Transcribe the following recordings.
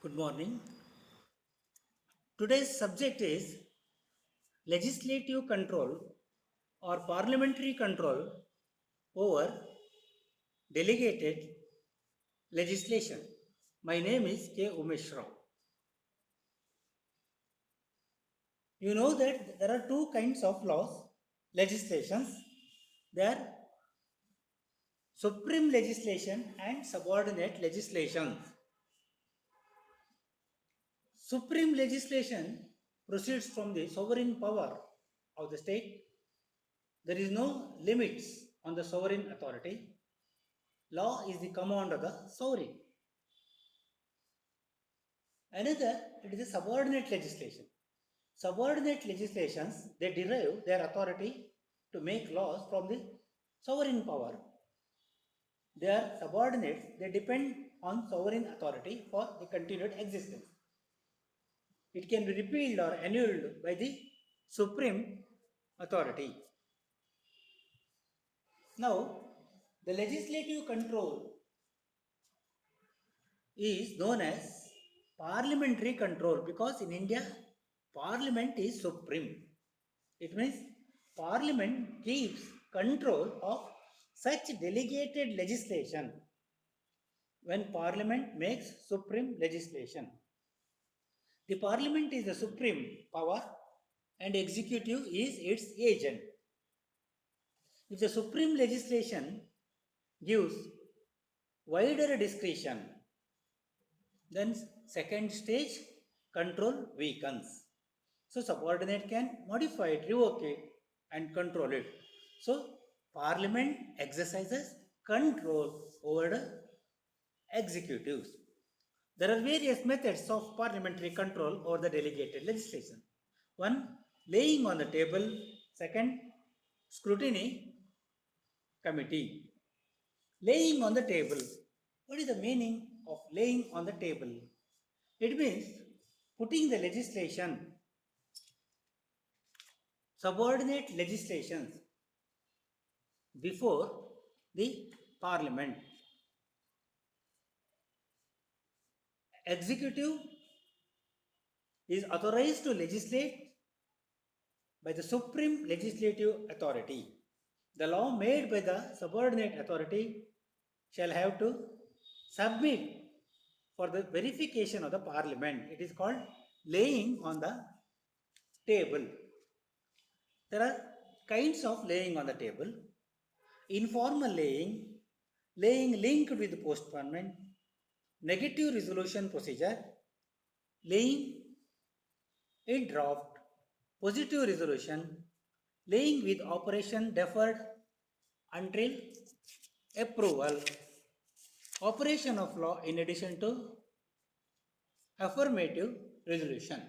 Good morning. Today's subject is legislative control or parliamentary control over delegated legislation. My name is K. Umesh Rao. You know that there are two kinds of laws, legislations. They are supreme legislation and subordinate legislation. Supreme legislation proceeds from the sovereign power of the state. There is no limits on the sovereign authority. Law is the command of the sovereign. Another, it is a subordinate legislation. Subordinate legislations, they derive their authority to make laws from the sovereign power. They are subordinates, they depend on sovereign authority for the continued existence. It can be repealed or annulled by the supreme authority. Now, the legislative control is known as parliamentary control because in India, parliament is supreme. It means parliament keeps control of such delegated legislation when parliament makes supreme legislation. The parliament is the supreme power and executive is its agent. If the supreme legislation gives wider discretion, then second stage control weakens. So subordinate can modify it, revoke it, and control it. So Parliament exercises control over the executives. There are various methods of parliamentary control over the delegated legislation. One, laying on the table. Second, scrutiny committee. Laying on the table. What is the meaning of laying on the table? It means putting the legislation, subordinate legislations before the parliament. Executive is authorized to legislate by the supreme legislative authority. The law made by the subordinate authority shall have to submit for the verification of the parliament. It is called laying on the table. There are kinds of laying on the table. Informal laying, laying linked with postponement, negative resolution procedure, laying in draft, positive resolution, laying with operation deferred until approval, operation of law in addition to affirmative resolution.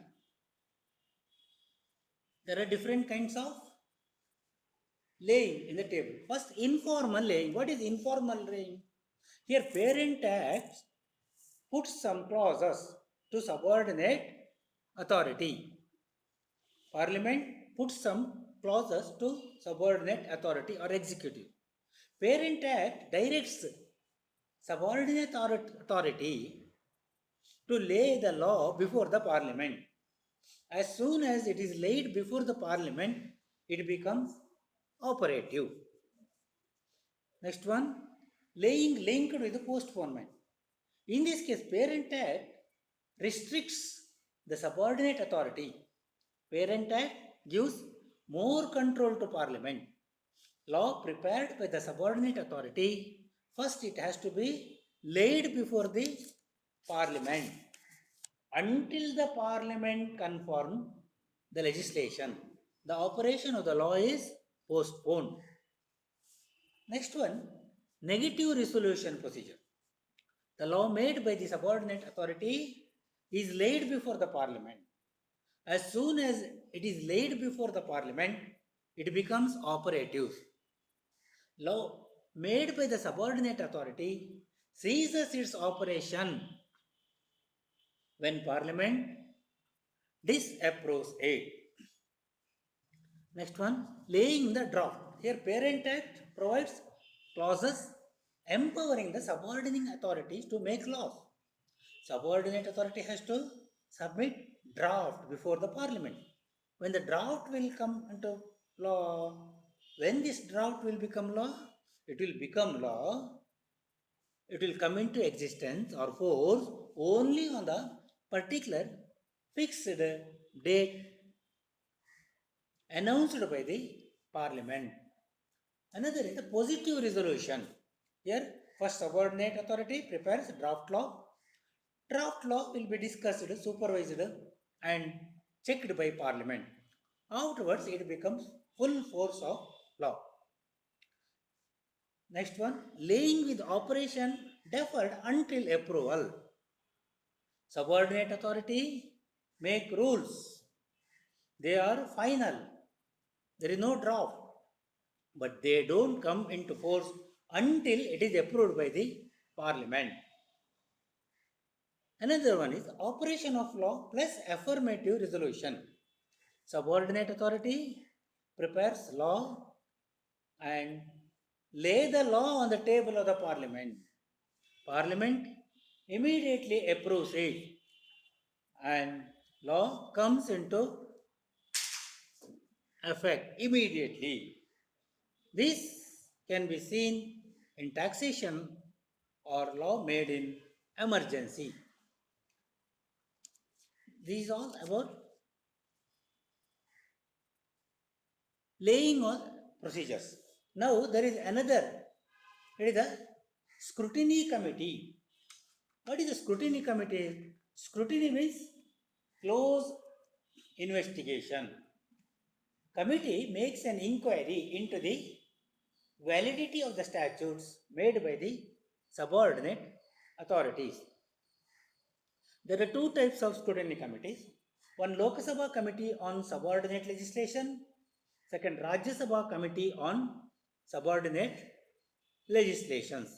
There are different kinds of laying in the table. First, informal laying. What is informal laying? Here, Parent Act puts some clauses to subordinate authority. Parliament puts some clauses to subordinate authority or executive. Parent Act directs subordinate authority to lay the law before the Parliament. As soon as it is laid before the Parliament, it becomes operative. Next one, laying linked with postponement. In this case, Parent Act restricts the subordinate authority. Parent Act gives more control to Parliament. Law prepared by the subordinate authority, first it has to be laid before the Parliament until the Parliament confirm the legislation. The operation of the law is postponed. Next one, negative resolution procedure. The law made by the subordinate authority is laid before the Parliament. As soon as it is laid before the Parliament, it becomes operative. Law made by the subordinate authority ceases its operation when Parliament disapproves it. Next one, laying the draft. Here, Parent Act provides clauses empowering the subordinating authorities to make laws. Subordinate authority has to submit draft before the parliament. When the draft will come into law, when this draft will become law, it will become law, it will come into existence or force only on the particular fixed date announced by the parliament. Another is the positive resolution. Here, first subordinate authority prepares draft law. Draft law will be discussed, supervised, and checked by parliament. Afterwards, it becomes full force of law. Next one, laying with operation deferred until approval. Subordinate authority make rules. They are final. There is no draft, but they don't come into force until it is approved by the parliament. Another one is operation of law plus affirmative resolution. Subordinate authority prepares law and lay the law on the table of the parliament. Parliament immediately approves it and law comes into effect immediately. This can be seen in taxation or law made in emergency. These all about laying on procedures. Now there is another, it is the scrutiny committee. What is the scrutiny committee? Scrutiny means close investigation. Committee makes an inquiry into the validity of the statutes made by the subordinate authorities. There are two types of scrutiny committees. One Lok Sabha committee on subordinate legislation. Second Rajya Sabha committee on subordinate legislations.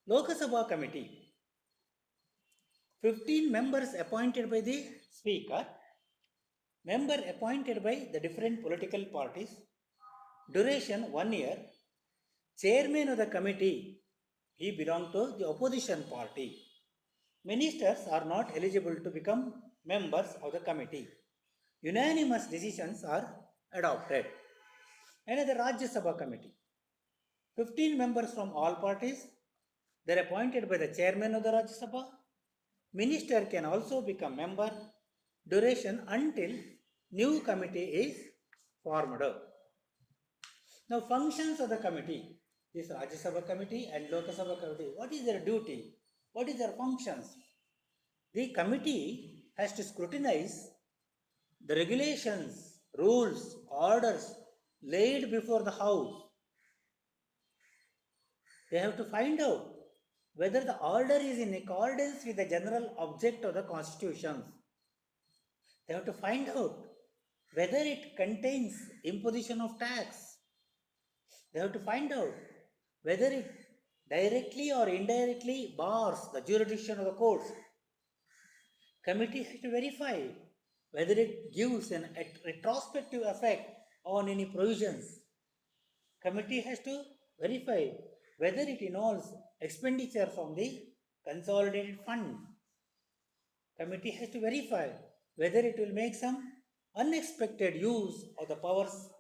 Lok Sabha committee, 15 members appointed by the speaker, member appointed by the different political parties, duration 1 year, chairman of the committee, he belonged to the opposition party. Ministers are not eligible to become members of the committee. Unanimous decisions are adopted. Another Rajya Sabha committee, 15 members from all parties, they are appointed by the chairman of the Rajya Sabha. Minister can also become member, duration until new committee is formed. Now functions of the committee, this Rajya Sabha committee and Lok Sabha committee, what is their duty? What is their functions? The committee has to scrutinize the regulations, rules, orders laid before the house. They have to find out whether the order is in accordance with the general object of the constitutions. They have to find out whether it contains imposition of tax. They have to find out whether it directly or indirectly bars the jurisdiction of the courts. Committee has to verify whether it gives a retrospective effect on any provisions. Committee has to verify whether it involves expenditure from the consolidated fund. Committee has to verify whether it will make some unexpected use of the powers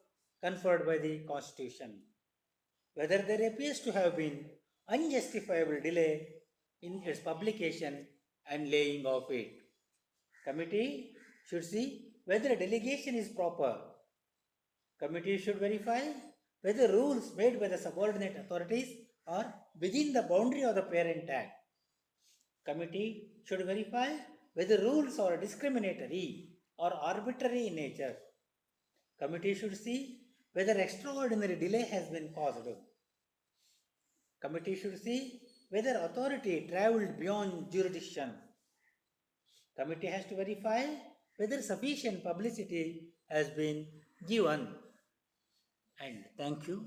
conferred by the Constitution, whether there appears to have been unjustifiable delay in its publication and laying of it. Committee should see whether a delegation is proper. Committee should verify whether rules made by the subordinate authorities are within the boundary of the Parent Act. Committee should verify whether rules are discriminatory or arbitrary in nature. Committee should see whether extraordinary delay has been caused. Committee should see whether authority travelled beyond jurisdiction. Committee has to verify whether sufficient publicity has been given. And thank you.